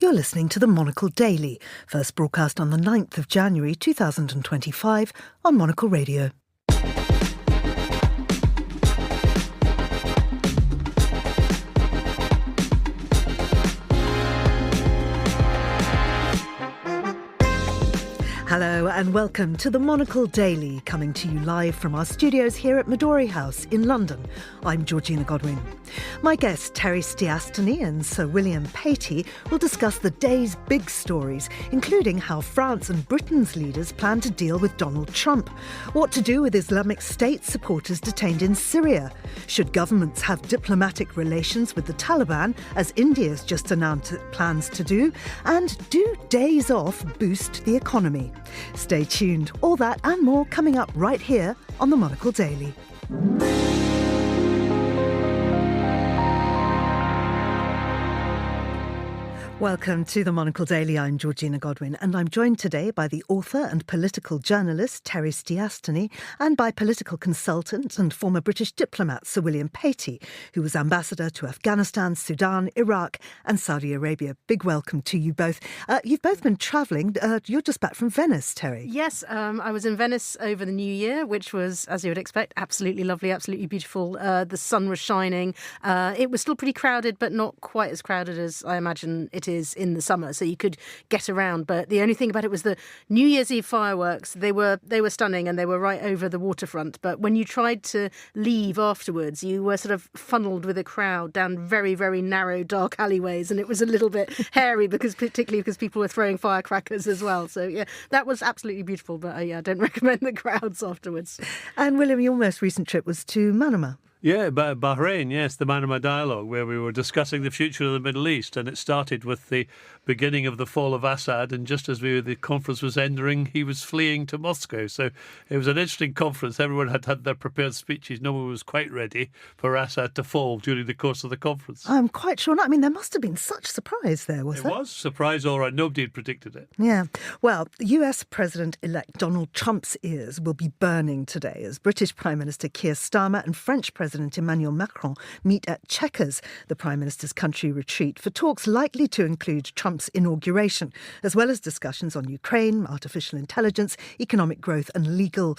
You're listening to the Monocle Daily, first broadcast on the 9th of January 2025 on Monocle Radio. Hello and welcome to the Monocle Daily, coming to you live from our studios here at Midori House in London. I'm Georgina Godwin. My guests Terry Stiastny and Sir William Patey will discuss the day's big stories, including how France and Britain's leaders plan to deal with Donald Trump, what to do with Islamic State supporters detained in Syria, should governments have diplomatic relations with the Taliban, as India's just announced it plans to do, and do days off boost the economy? Stay tuned. All that and more coming up right here on the Monocle Daily. Welcome to the Monocle Daily. I'm Georgina Godwin and I'm joined today by the author and political journalist Terry Stiastny and by political consultant and former British diplomat Sir William Patey, who was ambassador to Afghanistan, Sudan, Iraq and Saudi Arabia. Big welcome to you both. You've both been travelling. You're just back from Venice, Terry. Yes, I was in Venice over the New Year, which was, as you would expect, absolutely lovely, absolutely beautiful. The sun was shining. It was still pretty crowded, but not quite as crowded as I imagine it is in the summer, so you could get around. But the only thing about it was the New Year's Eve fireworks. They were stunning and they were right over the waterfront. But when you tried to leave afterwards, you were sort of funneled with a crowd down very, very narrow, dark alleyways, and it was a little bit hairy particularly because people were throwing firecrackers as well. So yeah, that was absolutely beautiful. But I don't recommend the crowds afterwards. And William, your most recent trip was to Manama. Yeah, Bahrain, yes, the Manama Dialogue, where we were discussing the future of the Middle East. And it started with the beginning of the fall of Assad. And just as the conference was ending, he was fleeing to Moscow. So it was an interesting conference. Everyone had had their prepared speeches. No one was quite ready for Assad to fall during the course of the conference. I'm quite sure not. I mean, there must have been such surprise there, was there? It was surprise, all right. Nobody had predicted it. Yeah. Well, US President-elect Donald Trump's ears will be burning today as British Prime Minister Keir Starmer and French President Emmanuel Macron meet at Chequers, the Prime Minister's country retreat, for talks likely to include Trump's inauguration, as well as discussions on Ukraine, artificial intelligence, economic growth and legal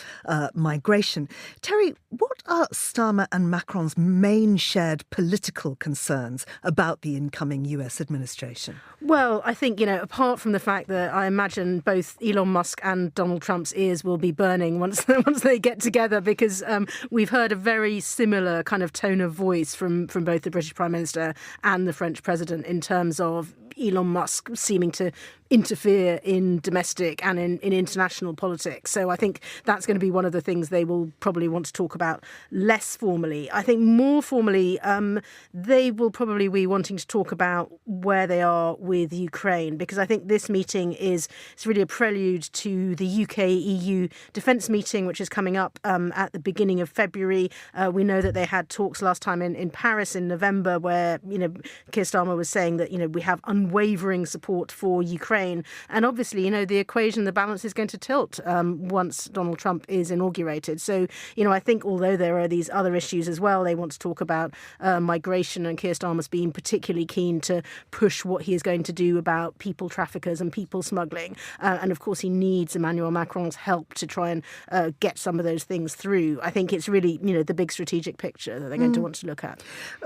migration. Terry, what are Starmer and Macron's main shared political concerns about the incoming US administration? Well, I think, apart from the fact that I imagine both Elon Musk and Donald Trump's ears will be burning once they get together, because we've heard a very similar kind of tone of voice from both the British Prime Minister and the French President in terms of Elon Musk seeming to interfere in domestic and in international politics. So I think that's going to be one of the things they will probably want to talk about less formally. I think more formally, they will probably be wanting to talk about where they are with Ukraine, because I think this meeting it's really a prelude to the UK-EU defence meeting, which is coming up at the beginning of February. We know that they had talks last time in Paris in November where, Keir Starmer was saying that, we have unwavering support for Ukraine. And obviously, the equation, the balance is going to tilt once Donald Trump is inaugurated. So, I think although there are these other issues as well, they want to talk about migration, and Keir Starmer's being particularly keen to push what he is going to do about people traffickers and people smuggling. And of course, he needs Emmanuel Macron's help to try and get some of those things through. I think it's really, the big strategic picture that they're going to want to look at.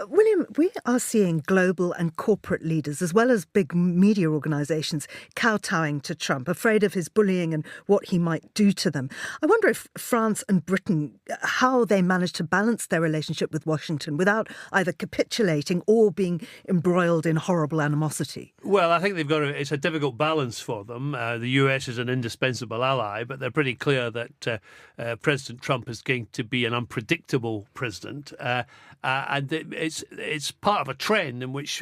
William, we are seeing global and corporate leaders, as well as big media organisations, kowtowing to Trump, afraid of his bullying and what he might do to them. I wonder if France and Britain, how they manage to balance their relationship with Washington without either capitulating or being embroiled in horrible animosity. Well, I think it's a difficult balance for them. The US is an indispensable ally, but they're pretty clear that President Trump is going to be an unpredictable president. And it's part of a trend in which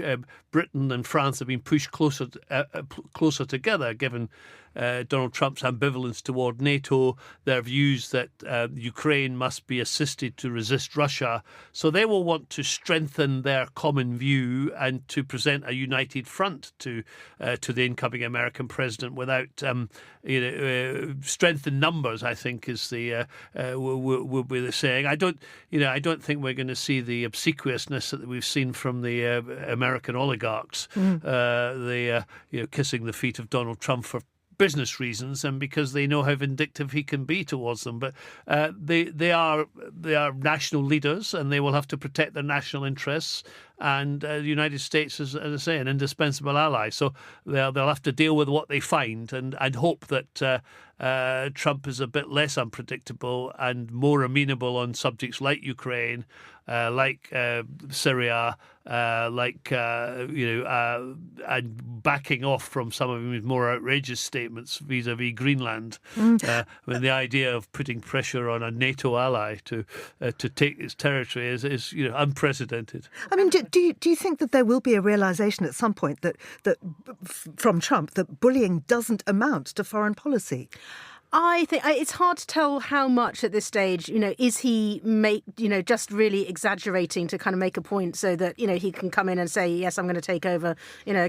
Britain and France have been pushed closer together, given Donald Trump's ambivalence toward NATO, their views that Ukraine must be assisted to resist Russia. So they will want to strengthen their common view and to present a united front to the incoming American president without strength in numbers, I think, is the will be the saying. I don't think we're going to see the obsequiousness that we've seen from the American oligarchs kissing the feet of Donald Trump for business reasons and because they know how vindictive he can be towards them. But they are national leaders, and they will have to protect their national interests. And the United States is, as I say, an indispensable ally. So they'll have to deal with what they find and hope that Trump is a bit less unpredictable and more amenable on subjects like Ukraine, like Syria, and backing off from some of his more outrageous statements vis-a-vis Greenland. When the idea of putting pressure on a NATO ally to take its territory is unprecedented. I mean, do you think that there will be a realisation at some point that from Trump that bullying doesn't amount to foreign policy? I think it's hard to tell how much at this stage, is he just really exaggerating to kind of make a point so that, he can come in and say, yes, I'm going to take over,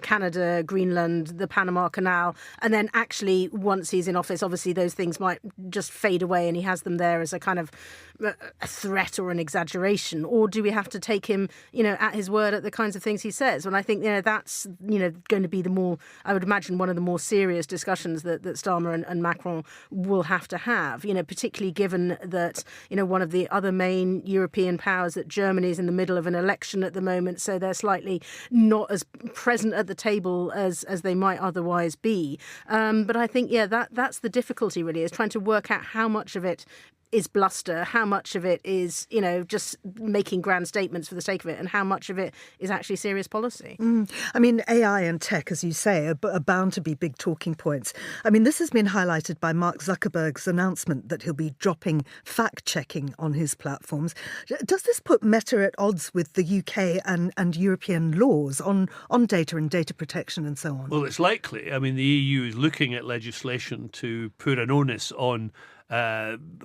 Canada, Greenland, the Panama Canal. And then actually, once he's in office, obviously those things might just fade away and he has them there as a kind of a threat or an exaggeration. Or do we have to take him, at his word at the kinds of things he says? And I think, that's, going to be I would imagine, one of the more serious discussions that Starmer and Macron will have to have, particularly given that, one of the other main European powers, that Germany is in the middle of an election at the moment, so they're slightly not as present at the table as they might otherwise be. But I think, that's the difficulty really, is trying to work out how much of it is bluster, how much of it is, just making grand statements for the sake of it, and how much of it is actually serious policy. I mean, AI and tech, as you say, are bound to be big talking points. I mean, this has been highlighted by Mark Zuckerberg's announcement that he'll be dropping fact-checking on his platforms. Does this put Meta at odds with the UK and European laws on data and data protection and so on? Well, it's likely. I mean, the EU is looking at legislation to put an onus on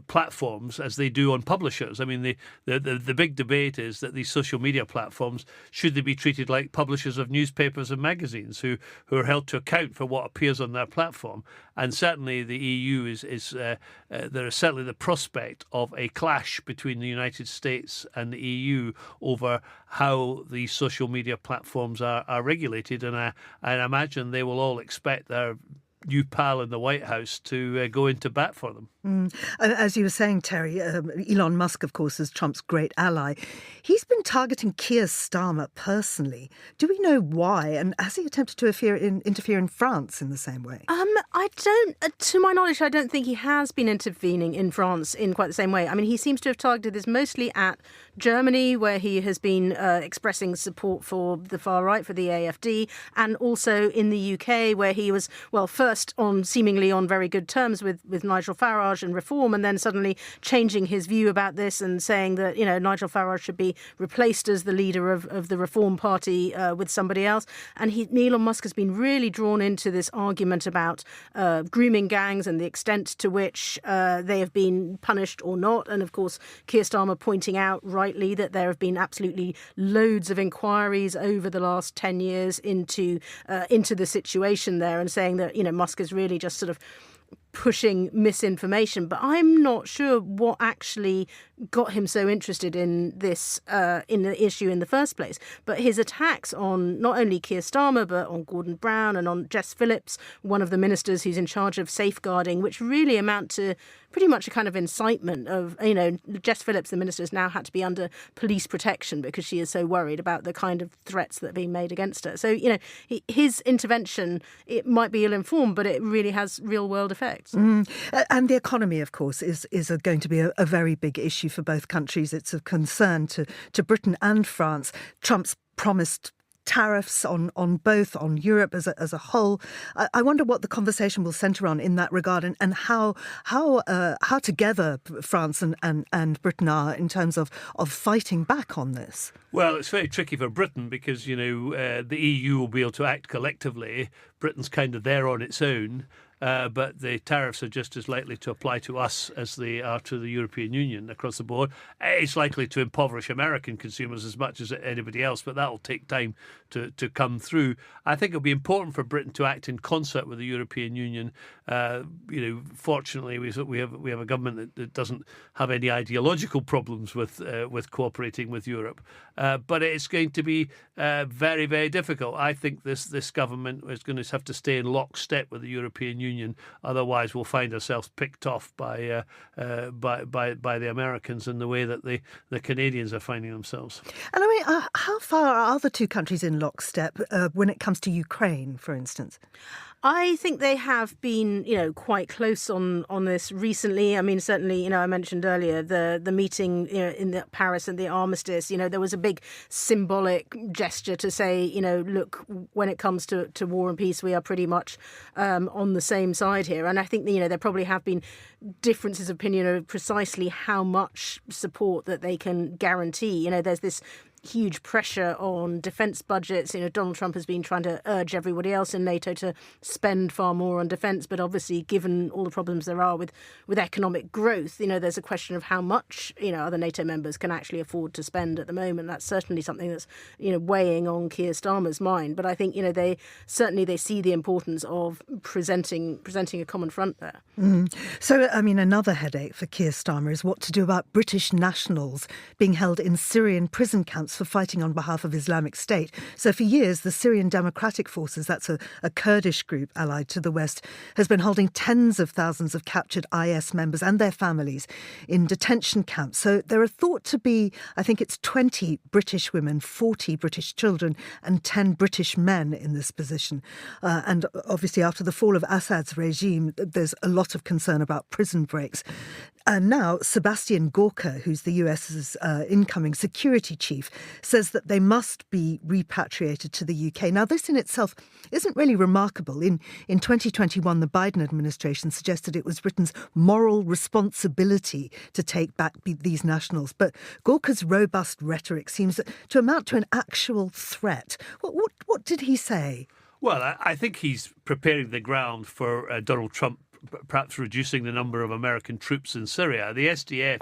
platforms as they do on publishers. I mean, the big debate is that these social media platforms, should they be treated like publishers of newspapers and magazines who are held to account for what appears on their platform? And certainly the EU there is certainly the prospect of a clash between the United States and the EU over how these social media platforms are regulated. And I imagine they will all expect their new pal in the White House to go into bat for them. As you were saying, Terry, Elon Musk, of course, is Trump's great ally. He's been targeting Keir Starmer personally. Do we know why? And has he attempted to interfere in France in the same way? I don't, to my knowledge, I don't think he has been intervening in France in quite the same way. I mean, he seems to have targeted this mostly at Germany, where he has been expressing support for the far right, for the AfD, and also in the UK, where he was, first seemingly on very good terms with Nigel Farage and Reform, and then suddenly changing his view about this and saying that, Nigel Farage should be replaced as the leader of the Reform Party with somebody else. And Elon Musk has been really drawn into this argument about grooming gangs and the extent to which they have been punished or not. And of course, Keir Starmer pointing out rightly that there have been absolutely loads of inquiries over the last 10 years into the situation there, and saying that, Musk is really just sort of pushing misinformation. But I'm not sure what actually got him so interested in this in the issue in the first place. But his attacks on not only Keir Starmer, but on Gordon Brown and on Jess Phillips, one of the ministers who's in charge of safeguarding, which really amount to pretty much a kind of incitement of, Jess Phillips, the minister, has now had to be under police protection because she is so worried about the kind of threats that are being made against her. So, his intervention, it might be ill-informed, but it really has real-world effects. And the economy, of course, is going to be a very big issue for both countries. It's of concern to Britain and France. Trump's promised tariffs on Europe as a whole. I wonder what the conversation will centre on in that regard, and how together France and Britain are in terms of fighting back on this. Well, it's very tricky for Britain because, the EU will be able to act collectively. Britain's kind of there on its own. but the tariffs are just as likely to apply to us as they are to the European Union across the board. It's likely to impoverish American consumers as much as anybody else, but that will take time to come through. I think it'll be important for Britain to act in concert with the European Union. Fortunately, we have a government that doesn't have any ideological problems with cooperating with Europe, but it's going to be very, very difficult. I think this government is going to have to stay in lockstep with the European Union. Otherwise, we'll find ourselves picked off by the Americans in the way that the Canadians are finding themselves. And I mean, how far are the two countries in lockstep when it comes to Ukraine, for instance? I think they have been, quite close on this recently. I mean, certainly, I mentioned earlier the meeting in Paris and the armistice. There was a big symbolic gesture to say, look, when it comes to war and peace, we are pretty much on the same side here. And I think, there probably have been differences of opinion of precisely how much support that they can guarantee. There's this huge pressure on defence budgets. Donald Trump has been trying to urge everybody else in NATO to spend far more on defence, but obviously, given all the problems there are with economic growth, there's a question of how much other NATO members can actually afford to spend at the moment. That's certainly something that's weighing on Keir Starmer's mind. But I think they see the importance of presenting a common front there. So, I mean, another headache for Keir Starmer is what to do about British nationals being held in Syrian prison camps for fighting on behalf of Islamic State. So for years, the Syrian Democratic Forces, that's a Kurdish group allied to the West, has been holding tens of thousands of captured IS members and their families in detention camps. So there are thought to be, I think it's 20 British women, 40 British children and 10 British men in this position. And obviously after the fall of Assad's regime, there's a lot of concern about prison breaks. And now Sebastian Gorka, who's the US's incoming security chief, says that they must be repatriated to the UK. Now, this in itself isn't really remarkable. In 2021, the Biden administration suggested it was Britain's moral responsibility to take back these nationals. But Gorka's robust rhetoric seems to amount to an actual threat. What did he say? Well, I think he's preparing the ground for Donald Trump perhaps reducing the number of American troops in Syria. The SDF,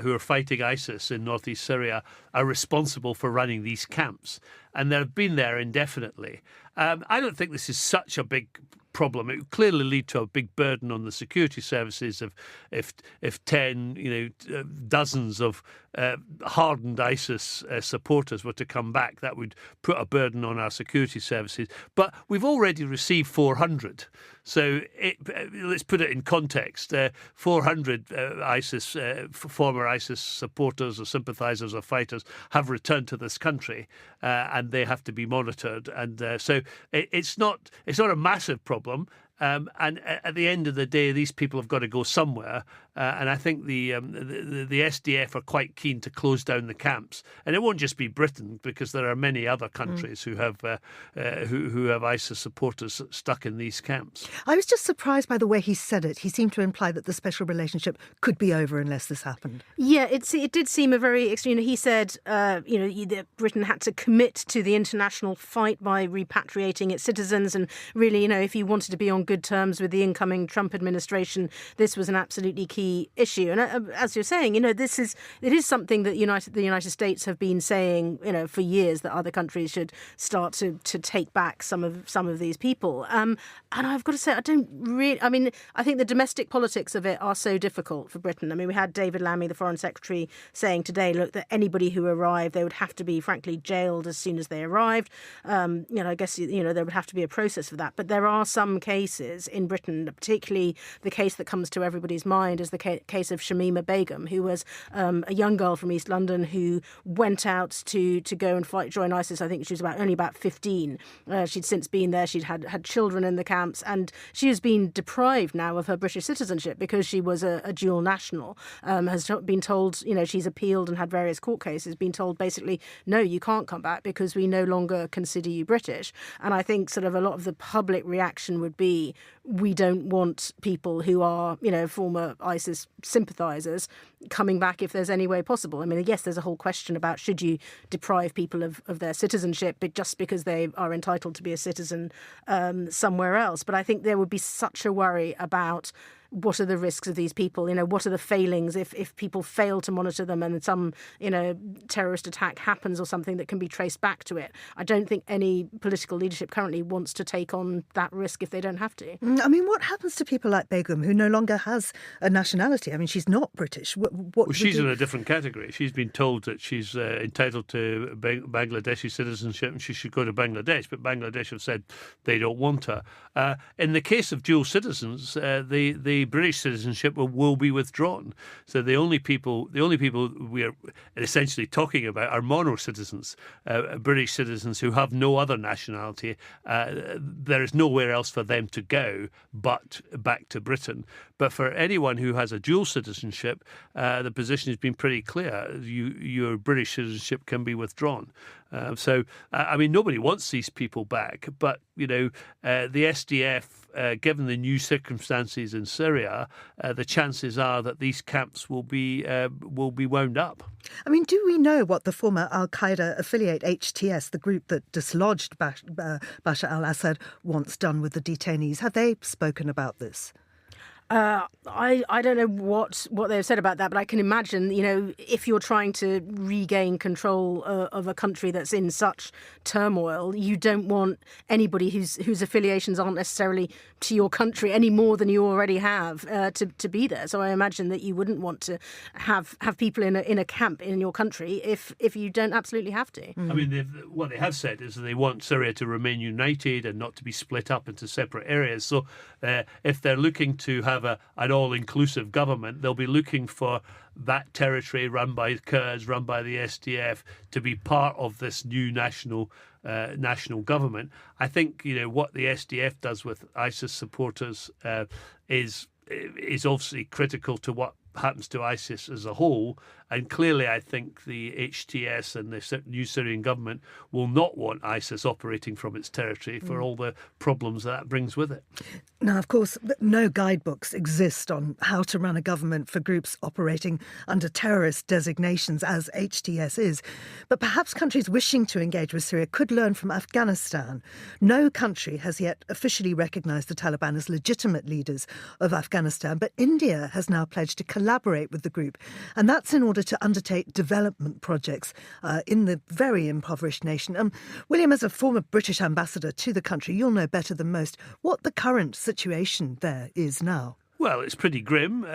who are fighting ISIS in northeast Syria, are responsible for running these camps, and they've been there indefinitely. I don't think this is such a big problem. It would clearly lead to a big burden on the security services if 10, dozens of hardened ISIS supporters were to come back. That would put a burden on our security services. But we've already received 400. So let's put it in context. 400 former ISIS supporters or sympathisers or fighters have returned to this country, and they have to be monitored. And so it's not a massive problem. And at the end of the day, these people have got to go somewhere. And I think the SDF are quite keen to close down the camps. And it won't just be Britain, because there are many other countries who have ISIS supporters stuck in these camps. I was just surprised by the way he said it. He seemed to imply that the special relationship could be over unless this happened. Yeah, it did seem a very extreme. He said, that Britain had to commit to the international fight by repatriating its citizens. And really, if you wanted to be on good terms with the incoming Trump administration, this was an absolutely key issue. And as you're saying, it is something that the United States have been saying, for years, that other countries should start to take back some of these people. And I've got to say, I think the domestic politics of it are so difficult for Britain. I mean, we had David Lammy, the Foreign Secretary, saying today, look, that anybody who arrived, they would have to be, frankly, jailed as soon as they arrived. I guess, there would have to be a process for that. But there are some cases in Britain, particularly the case that comes to everybody's mind is the case of Shamima Begum, who was a young girl from East London who went out to go and join ISIS. I think she was only about 15. She'd since been there. She'd had children in the camps, and she has been deprived now of her British citizenship because she was a dual national. Has been told, she's appealed and had various court cases, been told basically, no, you can't come back because we no longer consider you British. And I think sort of a lot of the public reaction would be, we don't want people who are, former ISIS ISIS sympathisers coming back if there's any way possible. I mean, yes, there's a whole question about should you deprive people of their citizenship but just because they are entitled to be a citizen somewhere else. But I think there would be such a worry about what are the risks of these people? What are the failings if people fail to monitor them and some, terrorist attack happens or something that can be traced back to it? I don't think any political leadership currently wants to take on that risk if they don't have to. I mean, what happens to people like Begum, who no longer has a nationality? I mean, she's not British. Well, she's in a different category. She's been told that she's entitled to Bangladeshi citizenship and she should go to Bangladesh, but Bangladesh have said they don't want her. In the case of dual citizens, the British citizenship will be withdrawn. So the only people we are essentially talking about are mono citizens, British citizens who have no other nationality. There is nowhere else for them to go but back to Britain. But for anyone who has a dual citizenship, the position has been pretty clear. Your British citizenship can be withdrawn. So, I mean, nobody wants these people back. But, the SDF, given the new circumstances in Syria, the chances are that these camps will be wound up. I mean, do we know what the former al-Qaeda affiliate HTS, the group that dislodged Bashar al-Assad, wants done with the detainees? Have they spoken about this? I don't know what they've said about that, but I can imagine, if you're trying to regain control of a country that's in such turmoil, you don't want anybody whose affiliations aren't necessarily to your country any more than you already have to be there. So I imagine that you wouldn't want to have people in a camp in your country if you don't absolutely have to. I mean, what they have said is that they want Syria to remain united and not to be split up into separate areas. So if they're looking to have an all-inclusive government, they'll be looking for that territory run by Kurds, run by the SDF, to be part of this new national government. I think what the SDF does with ISIS supporters is obviously critical to what happens to ISIS as a whole, and clearly I think the HTS and the new Syrian government will not want ISIS operating from its territory for all the problems that brings with it. Now, of course, no guidebooks exist on how to run a government for groups operating under terrorist designations, as HTS is. But perhaps countries wishing to engage with Syria could learn from Afghanistan. No country has yet officially recognised the Taliban as legitimate leaders of Afghanistan, but India has now pledged to collaborate with the group, and that's in order to undertake development projects in the very impoverished nation. William, as a former British ambassador to the country, you'll know better than most what the current situation there is now. Well, it's pretty grim.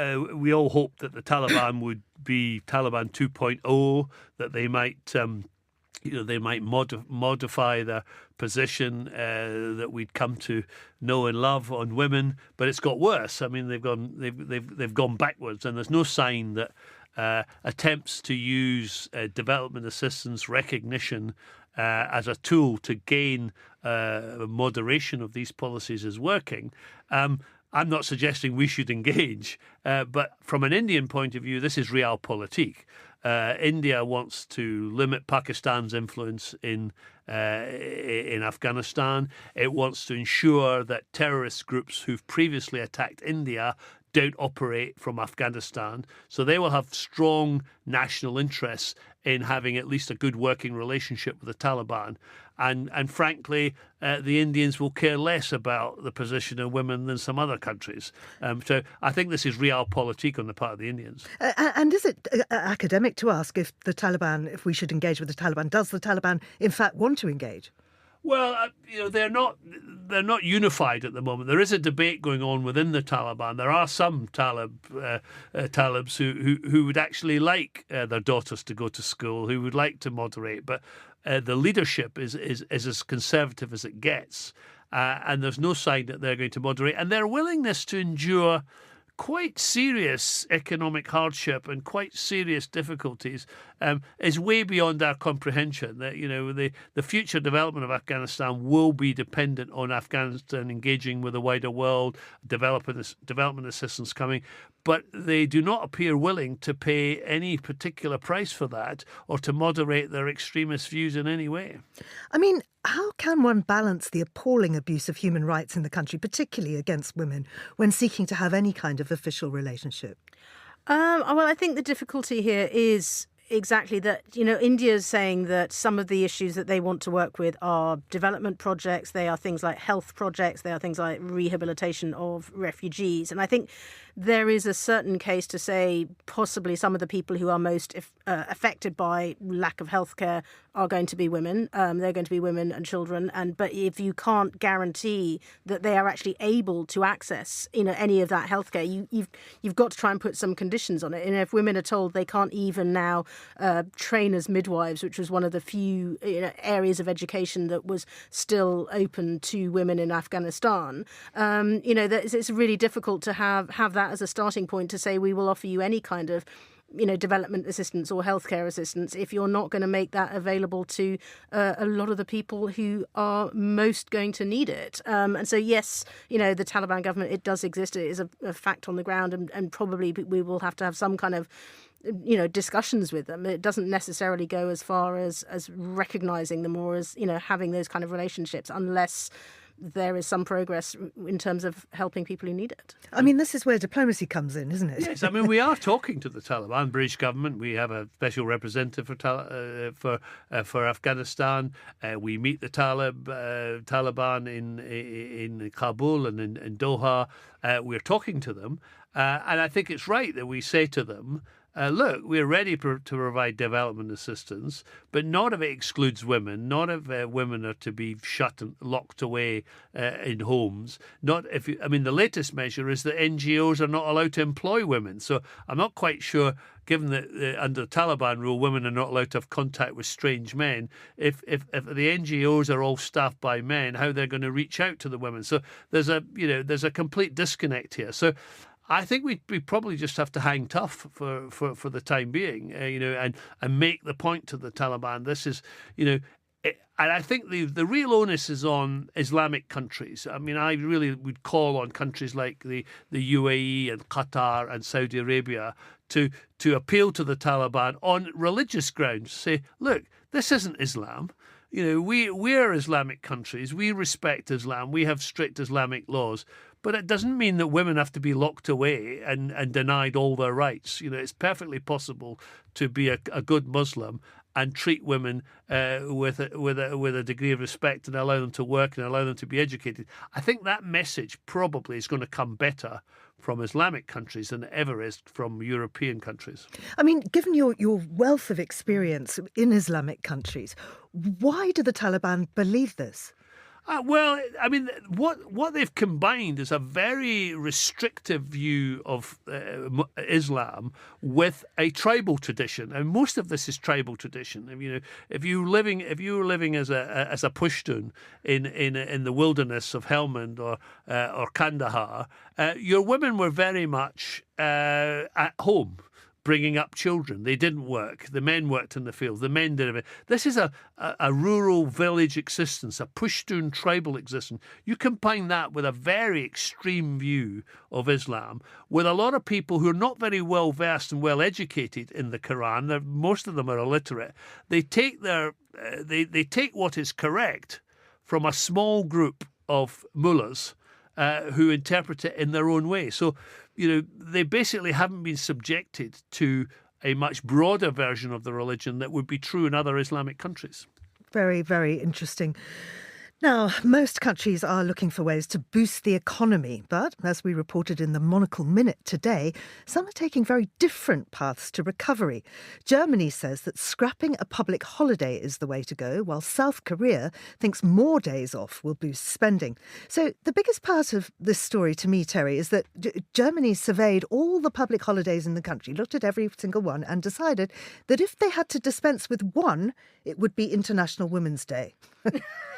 We all hope that the Taliban would be Taliban 2.0, that they might they might modify their position that we'd come to know and love on women, but it's got worse. I mean, they've gone backwards, and there's no sign that attempts to use development assistance recognition as a tool to gain moderation of these policies is working. I'm not suggesting we should engage, but from an Indian point of view, this is realpolitik. India wants to limit Pakistan's influence in Afghanistan. It wants to ensure that terrorist groups who've previously attacked India don't operate from Afghanistan. So they will have strong national interests in having at least a good working relationship with the Taliban. And frankly, the Indians will care less about the position of women than some other countries. So I think this is realpolitik on the part of the Indians. And is it academic to ask if we should engage with the Taliban? Does the Taliban, in fact, want to engage? Well, they're not unified at the moment. There is a debate going on within the Taliban. There are some Talibs who would actually like their daughters to go to school, who would like to moderate, but the leadership is as conservative as it gets, and there's no sign that they're going to moderate. And their willingness to endure quite serious economic hardship and quite serious difficulties is way beyond our comprehension. That the future development of Afghanistan will be dependent on Afghanistan engaging with the wider world, development assistance coming, but they do not appear willing to pay any particular price for that or to moderate their extremist views in any way. I mean, how can one balance the appalling abuse of human rights in the country, particularly against women, when seeking to have any kind of official relationship? Well, I think the difficulty here is exactly that, India's saying that some of the issues that they want to work with are development projects. They are things like health projects. They are things like rehabilitation of refugees. And I think there is a certain case to say possibly some of the people who are most affected by lack of healthcare are going to be women. They're going to be women and children. But if you can't guarantee that they are actually able to access, any of that healthcare, you've got to try and put some conditions on it. And if women are told they can't even now train as midwives, which was one of the few areas of education that was still open to women in Afghanistan, it's really difficult to have that as a starting point to say we will offer you any kind of development assistance or healthcare assistance if you're not going to make that available to a lot of the people who are most going to need it. And so, yes, the Taliban government, it does exist. It is a fact on the ground, and probably we will have to have some kind of discussions with them. It doesn't necessarily go as far as recognising them or as, having those kind of relationships unless there is some progress in terms of helping people who need it. I mean, this is where diplomacy comes in, isn't it? Yes, I mean, we are talking to the Taliban, British government. We have a special representative for Afghanistan. We meet the Taliban in Kabul and in Doha. We're talking to them. And I think it's right that we say to them, look, we're ready to provide development assistance, but not if it excludes women, not if women are to be shut and locked away in homes. Not if the latest measure is that NGOs are not allowed to employ women. So I'm not quite sure, given that under the Taliban rule, women are not allowed to have contact with strange men. If the NGOs are all staffed by men, how they're going to reach out to the women? So there's a complete disconnect here. So I think we probably just have to hang tough for the time being, and make the point to the Taliban. This is, and I think the real onus is on Islamic countries. I mean, I really would call on countries like the UAE and Qatar and Saudi Arabia to appeal to the Taliban on religious grounds. Say, look, this isn't Islam. We're Islamic countries. We respect Islam. We have strict Islamic laws. But it doesn't mean that women have to be locked away and denied all their rights. It's perfectly possible to be a good Muslim and treat women with a degree of respect and allow them to work and allow them to be educated. I think that message probably is going to come better from Islamic countries than it ever is from European countries. I mean, given your wealth of experience in Islamic countries, why do the Taliban believe this? Well, I mean, what they've combined is a very restrictive view of Islam with a tribal tradition, and most of this is tribal tradition. If you were living as a Pushtun in the wilderness of Helmand or Kandahar, your women were very much at home, bringing up children. They didn't work. The men worked in the fields. The men did it. This is a rural village existence, a Pushtun tribal existence. You combine that with a very extreme view of Islam, with a lot of people who are not very well versed and well educated in the Quran. Most of them are illiterate. They take they take what is correct from a small group of mullahs who interpret it in their own way. So, they basically haven't been subjected to a much broader version of the religion that would be true in other Islamic countries. Very, very interesting. Now, most countries are looking for ways to boost the economy, but as we reported in the Monocle Minute today, some are taking very different paths to recovery. Germany says that scrapping a public holiday is the way to go, while South Korea thinks more days off will boost spending. So the biggest part of this story to me, Terry, is that Germany surveyed all the public holidays in the country, looked at every single one and decided that if they had to dispense with one, it would be International Women's Day.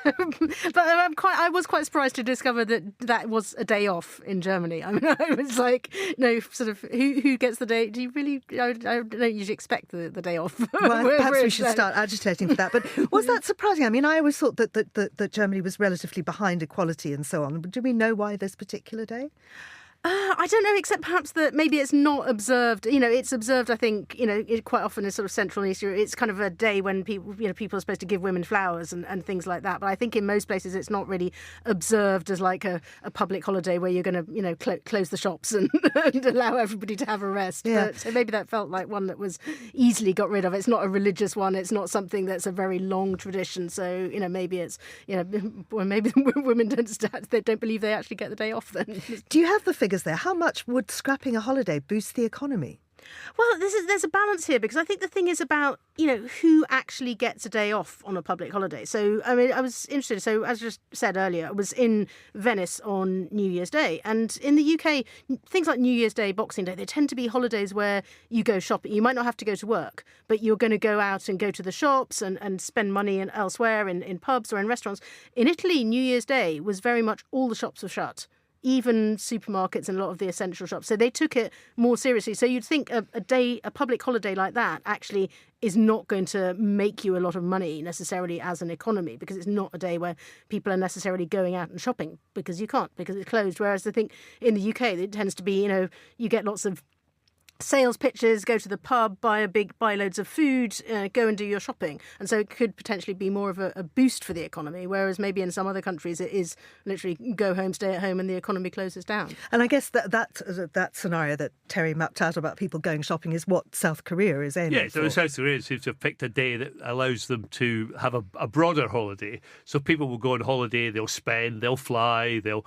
But I was quite surprised to discover that was a day off in Germany. I mean, I was like, no, sort of, who gets the day? Do you really? I don't usually expect the day off. Well, perhaps we should start agitating for that. But was that surprising? I mean, I always thought that Germany was relatively behind equality and so on. Do we know why this particular day? I don't know, except perhaps that maybe it's not observed. It's observed, I think, it quite often in sort of Central and Eastern. It's kind of a day when people are supposed to give women flowers and things like that. But I think in most places it's not really observed as like a public holiday where you're going to, close the shops and, and allow everybody to have a rest. Yeah. But, so maybe that felt like one that was easily got rid of. It's not a religious one. It's not something that's a very long tradition. So, maybe it's, well, maybe women they don't believe they actually get the day off then. Do you have the figures there? How much would scrapping a holiday boost the economy? Well, there's a balance here because I think the thing is about, who actually gets a day off on a public holiday. So, I mean, I was interested. So, as I just said earlier, I was in Venice on New Year's Day. And in the UK, things like New Year's Day, Boxing Day, they tend to be holidays where you go shopping. You might not have to go to work, but you're going to go out and go to the shops and spend money elsewhere in pubs or in restaurants. In Italy, New Year's Day was very much all the shops were shut. Even supermarkets and a lot of the essential shops. So they took it more seriously. So you'd think a public holiday like that actually is not going to make you a lot of money necessarily as an economy, because it's not a day where people are necessarily going out and shopping because you can't, because it's closed. Whereas I think in the UK, it tends to be, you get lots of sales pitches, go to the pub, buy loads of food, go and do your shopping. And so it could potentially be more of a boost for the economy, whereas maybe in some other countries it is literally go home, stay at home and the economy closes down. And I guess that scenario that Terry mapped out about people going shopping is what South Korea is aiming for. Yeah, so South Korea seems to have picked a day that allows them to have a broader holiday. So people will go on holiday, they'll spend, they'll fly, they'll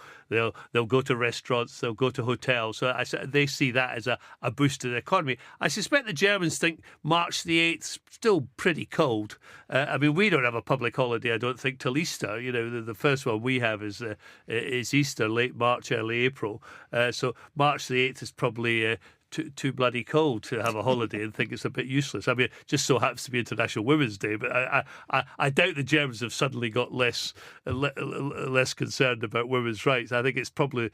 go to restaurants, they'll go to hotels. So they see that as a boost to the economy. I suspect the Germans think March the 8th still pretty cold. I mean, we don't have a public holiday, I don't think, till Easter. The first one we have is Easter, late March, early April. So March the 8th is probably too bloody cold to have a holiday and think it's a bit useless. I mean, it just so happens to be International Women's Day, but I doubt the Germans have suddenly got less concerned about women's rights. I think it's probably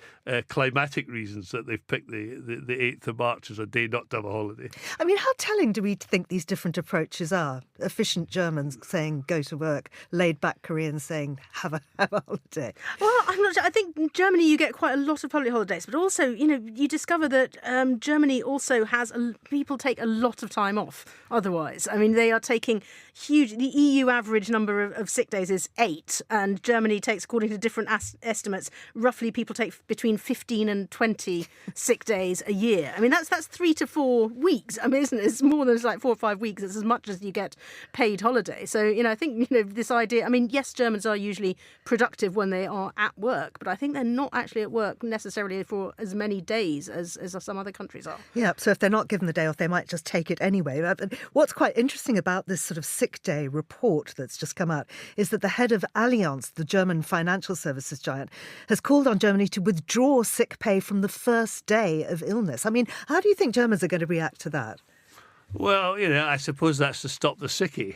climatic reasons that they've picked the 8th of March as a day not to have a holiday. I mean, how telling do we think these different approaches are? Efficient Germans saying go to work, laid back Koreans saying have a holiday. Well, I'm not sure. I think in Germany you get quite a lot of public holidays, but also, you discover that Germany also has people take a lot of time off otherwise. I mean, they are taking huge. The EU average number of sick days is 8, and Germany takes, according to different estimates, roughly people take between 15 and 20 sick days a year. I mean, that's 3 to 4 weeks. I mean, isn't it? It's more than like 4 or 5 weeks. It's as much as you get paid holiday. So, I think, this idea, I mean, yes, Germans are usually productive when they are at work, but I think they're not actually at work necessarily for as many days as some other countries are. Yeah, so if they're not given the day off, they might just take it anyway. What's quite interesting about this sort of sick day report that's just come out is that the head of Allianz, the German financial services giant, has called on Germany to withdraw sick pay from the first day of illness. I mean, how do you think Germans are going to react to that? Well, I suppose that's to stop the sickie.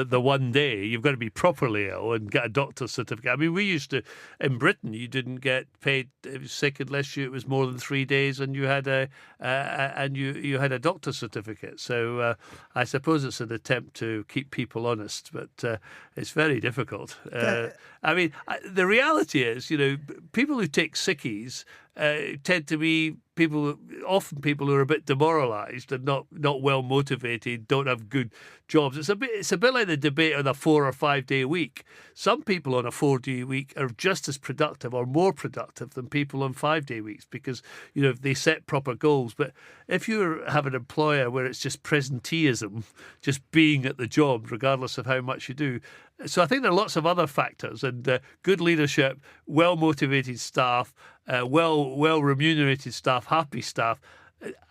The one day you've got to be properly ill and get a doctor's certificate. I mean, we used to, in Britain, you didn't get paid sick unless it was more than 3 days and you had you had a doctor's certificate. So I suppose it's an attempt to keep people honest, but it's very difficult. I mean, the reality is, people who take sickies tend to be often people who are a bit demoralised and not well motivated, don't have good jobs. It's a bit like the debate on a 4 or 5 day week. Some people on a 4-day week are just as productive or more productive than people on 5-day weeks because they set proper goals. But if you have an employer where it's just presenteeism, just being at the job regardless of how much you do. So I think there are lots of other factors, and good leadership, well motivated staff, well remunerated staff, happy staff.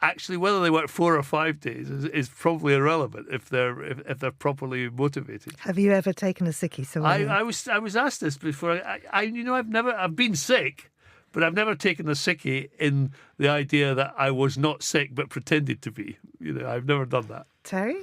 Actually, whether they work 4 or 5 days is probably irrelevant if they're properly motivated. Have you ever taken a sickie? So I was asked this before. I've been sick, but I've never taken a sickie in the idea that I was not sick but pretended to be. I've never done that. Terry?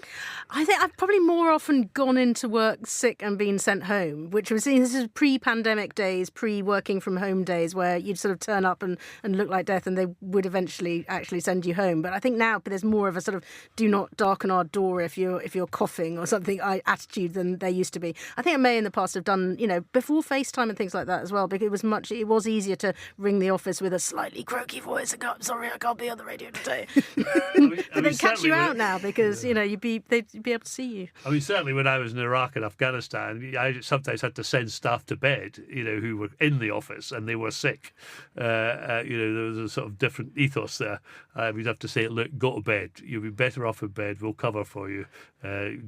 I think I've probably more often gone into work sick and been sent home, which was this is pre-pandemic days, pre-working from home days, where you'd sort of turn up and look like death, and they would eventually actually send you home. But I think now there's more of a sort of do not darken our door if you're coughing or something attitude than there used to be. I think I may in the past have done, before FaceTime and things like that as well, because it was easier to ring the office with a slightly croaky voice and go, "I'm sorry, I can't be on the radio today." But they catch you out now because they'd be able to see you. I mean, certainly when I was in Iraq and Afghanistan, I sometimes had to send staff to bed, who were in the office and they were sick. There was a sort of different ethos there. We'd have to say, look, go to bed. You'll be better off in bed. We'll cover for you.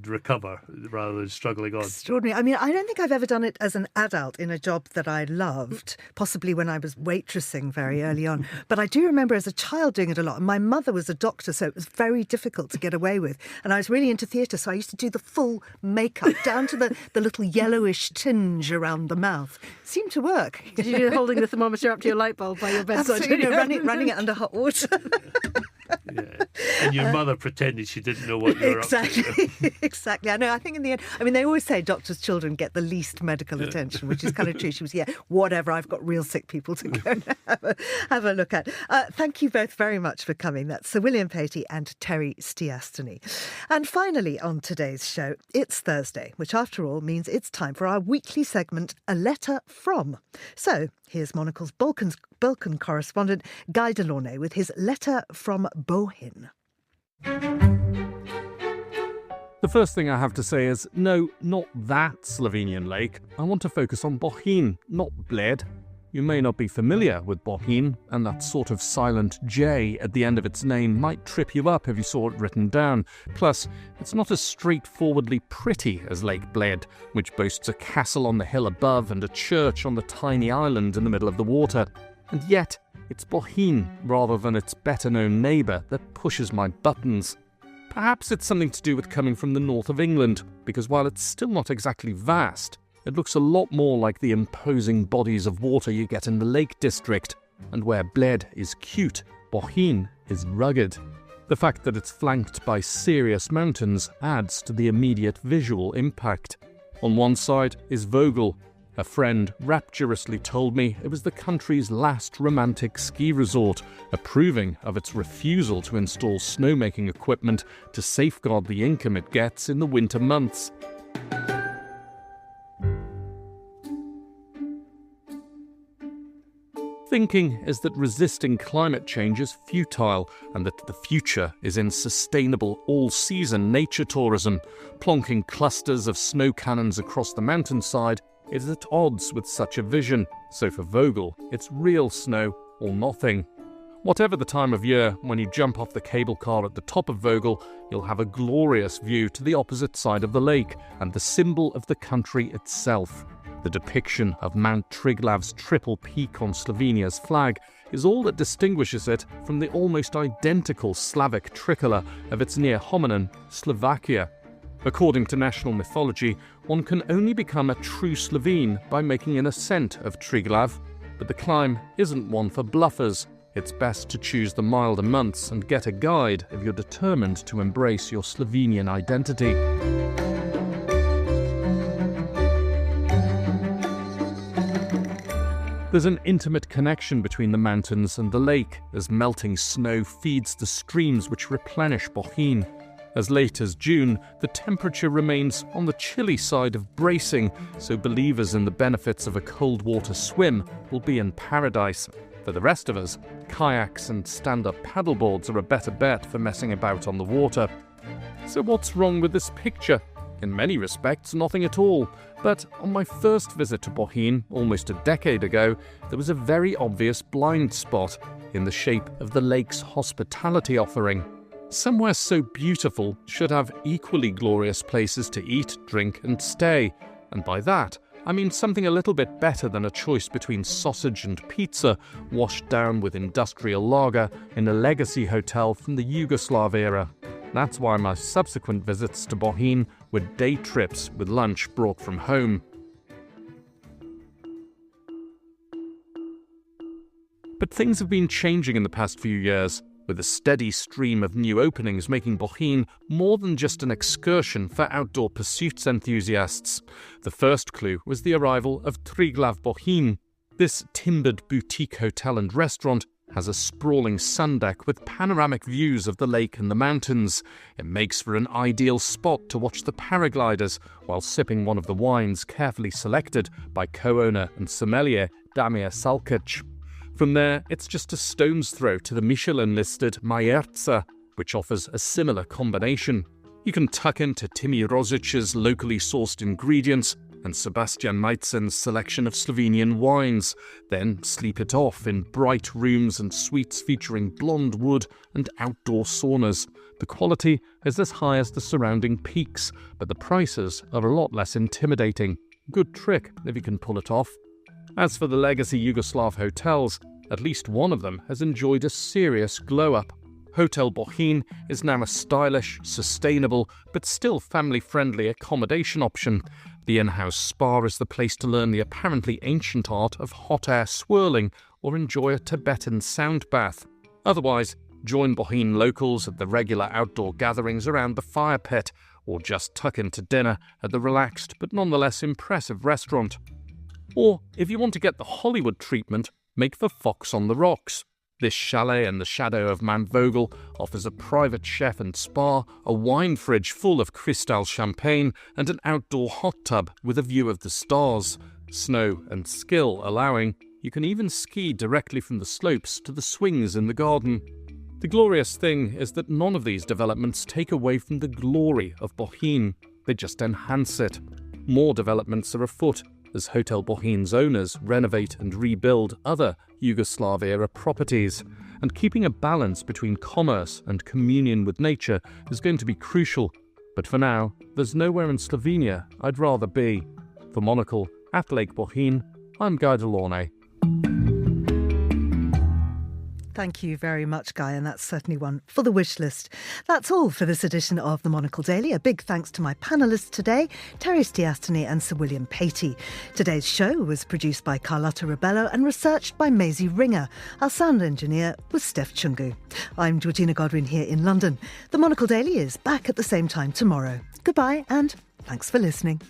Recover rather than struggling on. Extraordinary. I mean, I don't think I've ever done it as an adult in a job that I loved, possibly when I was waitressing very early on. But I do remember as a child doing it a lot. And my mother was a doctor, so it was very difficult to get away with. And I was really into theatre, so I used to do the full makeup down to the little yellowish tinge around the mouth. It seemed to work. Did you do holding the thermometer up to your light bulb by your bedside? Absolutely, running it under hot water. Yeah. And your mother pretended she didn't know what you were up to. Exactly. I know. I think in the end, they always say doctors' children get the least medical attention, which is kind of true. She was, whatever, I've got real sick people to go and have a look at. Thank you both very much for coming. That's Sir William Patey and Terry Stiastny. And finally on today's show, it's Thursday, which after all means it's time for our weekly segment, A Letter From. So here's Monocle's Balkan correspondent Guy Delaunay with his letter from Bohinj. The first thing I have to say is, no, not that Slovenian lake. I want to focus on Bohinj, not Bled. You may not be familiar with Bohinj, and that sort of silent J at the end of its name might trip you up if you saw it written down. Plus, it's not as straightforwardly pretty as Lake Bled, which boasts a castle on the hill above and a church on the tiny island in the middle of the water. And yet, it's Bohinj, rather than its better-known neighbour, that pushes my buttons. Perhaps it's something to do with coming from the north of England, because while it's still not exactly vast, it looks a lot more like the imposing bodies of water you get in the Lake District, and where Bled is cute, Bohinj is rugged. The fact that it's flanked by serious mountains adds to the immediate visual impact. On one side is Vogel. A friend rapturously told me it was the country's last romantic ski resort, approving of its refusal to install snowmaking equipment to safeguard the income it gets in the winter months. Thinking is that resisting climate change is futile and that the future is in sustainable all-season nature tourism. Plonking clusters of snow cannons across the mountainside is at odds with such a vision, so for Vogel, it's real snow or nothing. Whatever the time of year, when you jump off the cable car at the top of Vogel, you'll have a glorious view to the opposite side of the lake and the symbol of the country itself. The depiction of Mount Triglav's triple peak on Slovenia's flag is all that distinguishes it from the almost identical Slavic tricolour of its near homonym, Slovakia. According to national mythology, one can only become a true Slovene by making an ascent of Triglav, but the climb isn't one for bluffers. It's best to choose the milder months and get a guide if you're determined to embrace your Slovenian identity. There's an intimate connection between the mountains and the lake, as melting snow feeds the streams which replenish Bohinj. As late as June, the temperature remains on the chilly side of bracing, so believers in the benefits of a cold water swim will be in paradise. For the rest of us, kayaks and stand-up paddleboards are a better bet for messing about on the water. So what's wrong with this picture? In many respects, nothing at all. But on my first visit to Bohinj, almost a decade ago, there was a very obvious blind spot in the shape of the lake's hospitality offering. Somewhere so beautiful should have equally glorious places to eat, drink and stay. And by that, I mean something a little bit better than a choice between sausage and pizza washed down with industrial lager in a legacy hotel from the Yugoslav era. That's why my subsequent visits to Bohinj were day trips with lunch brought from home. But things have been changing in the past few years, with a steady stream of new openings making Bohinj more than just an excursion for outdoor pursuits enthusiasts. The first clue was the arrival of Triglav Bohinj. This timbered boutique hotel and restaurant has a sprawling sun deck with panoramic views of the lake and the mountains. It makes for an ideal spot to watch the paragliders while sipping one of the wines carefully selected by co-owner and sommelier Damir Salkic. From there, it's just a stone's throw to the Michelin-listed Majerca, which offers a similar combination. You can tuck into Timi Rozic's locally sourced ingredients and Sebastian Maitzen's selection of Slovenian wines, then sleep it off in bright rooms and suites featuring blonde wood and outdoor saunas. The quality is as high as the surrounding peaks, but the prices are a lot less intimidating. Good trick if you can pull it off. As for the legacy Yugoslav hotels, at least one of them has enjoyed a serious glow-up. Hotel Bohinj is now a stylish, sustainable, but still family-friendly accommodation option. The in-house spa is the place to learn the apparently ancient art of hot air swirling or enjoy a Tibetan sound bath. Otherwise, join Bohinj locals at the regular outdoor gatherings around the fire pit, or just tuck into dinner at the relaxed but nonetheless impressive restaurant. Or, if you want to get the Hollywood treatment, make for Fox on the Rocks. This chalet in the shadow of Mount Vogel offers a private chef and spa, a wine fridge full of Cristal champagne, and an outdoor hot tub with a view of the stars. Snow and skill allowing, you can even ski directly from the slopes to the swings in the garden. The glorious thing is that none of these developments take away from the glory of Bohinj. They just enhance it. More developments are afoot as Hotel Bohinj's owners renovate and rebuild other Yugoslav-era properties, and keeping a balance between commerce and communion with nature is going to be crucial. But for now, there's nowhere in Slovenia I'd rather be. For Monocle, at Lake Bohinj, I'm Guy Delaunay. Thank you very much, Guy, and that's certainly one for the wish list. That's all for this edition of the Monocle Daily. A big thanks to my panellists today, Terry Stiastny and Sir William Patey. Today's show was produced by Carlotta Rebello and researched by Maisie Ringer. Our sound engineer was Steph Chungu. I'm Georgina Godwin here in London. The Monocle Daily is back at the same time tomorrow. Goodbye and thanks for listening.